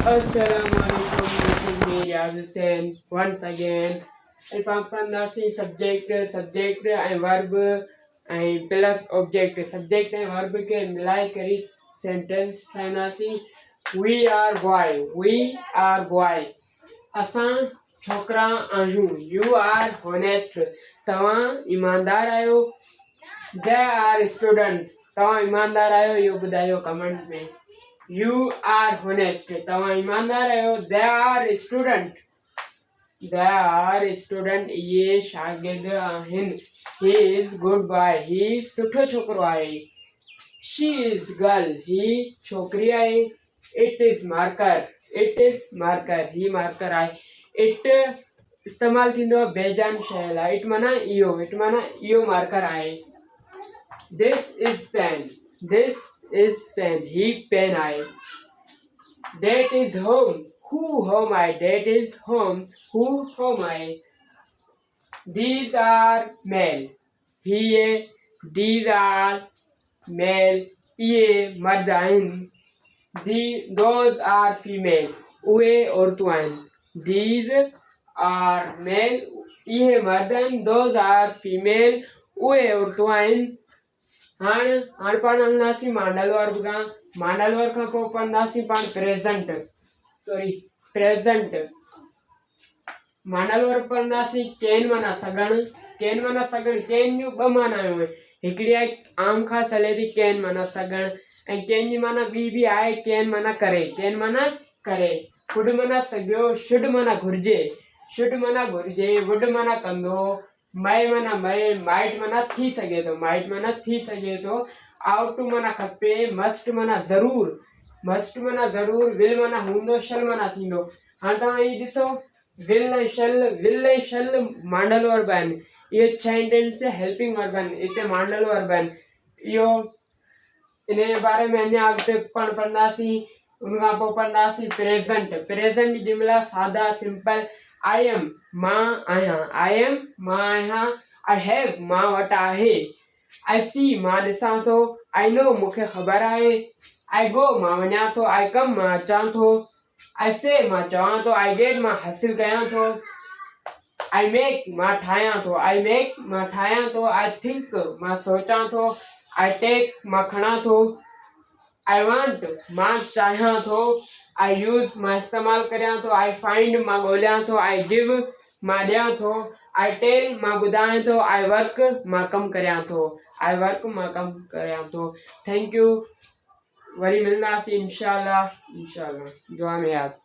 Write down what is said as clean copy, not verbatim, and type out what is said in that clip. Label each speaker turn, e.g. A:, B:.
A: Assalamualaikum, this is me Riyaz Hussain once again. If I'm pronouncing subject and verb and plus object, subject and verb के मिलाई करी sentence ठानासी we are boy असां छोकरा आहियूं. You are honest, तव्हां ईमानदार आहियो. They are student, तव्हां ईमानदार आहियो. इहो ॿुधायो कमेंट में. You are honest, तव्हां ईमानदार आहियो. They are student, ये शागिर्द आहिनि. He is good boy, ही सुठो छोकिरो आहे. She is girl, ही छोकिरी आहे. It is marker, ही मार्कर आहे. It इस्तेमाल थींदो बेजान शइ लाइ. It माना इहो मार्कर आहे. This is pen, ही पेन आहे. That is home, home आहे. That is home, home आहे. These are male, these are male, ये मर्द आहिनि. Those are female, उहे औरतूं आहिनि. These are male, ये मर्द आहिनि. Those are female, उहे औरतूं आहिनि. हाणे पाण हलंदासीं मांडल वर्ब खां. मांडल वर्ब खां पोइ पढ़ंदासीं पाण प्रेज़ेंट. मांडल वर्ब पढ़ंदासीं. केन माना सघण. केन जूं ॿ मानायूं आहिनि. हिकिड़ी आहे आम ख़ासि हले थी केन माना सघण, ऐं केन जी माना ॿी बि आहे केन माना करे. कुड माना सघियो. शुड माना घुर्जे. वुड माना कंदो. मए माना माइट माना थी सघे थो. आउट माना खपे. मस्ट माना ज़रूर. विल माना हूंदो. शल माना थींदो. हाणे तव्हां इहो ॾिसो, विल ऐं शल मांडल वर्ब आहिनि. इहे सेंटेंस हेल्पिंग वर्ब आहिनि. हिते मांडल वर्ब आहिनि. इहो इन जे बारे में अञा अॻिते पाण पढ़ंदासीं. उनखां पोइ पढ़ंदासीं प्रेज़ेंट जुमिला सादा सिंपल. आई एम मां आहियां. आई हैव मां वटि आहे. आई सी मां ॾिसां थो. आई नो मूंखे ख़बर आहे. आई गो मां वञां थो. आई कम मां अचां थो. आई से मां चवां थो. आई गेट मां हासिल कयां थो. आई मेक मां ठाहियां थो. आई थिंक मां सोचां थो. आई टेक मां खणां थो. आई वांट मां चाहियां थो. आई यूज़ मां इस्तेमाल करियां थो. आई फाइंड मां ॻोल्हियां थो. आई गिव मां ॾियां थो. आई टेल मां ॿुधायां थो. आई वर्क मां कमु करियां थो. Thank U. वरी मिलंदासीं इंशाअल्लाह. दुआ में यादि.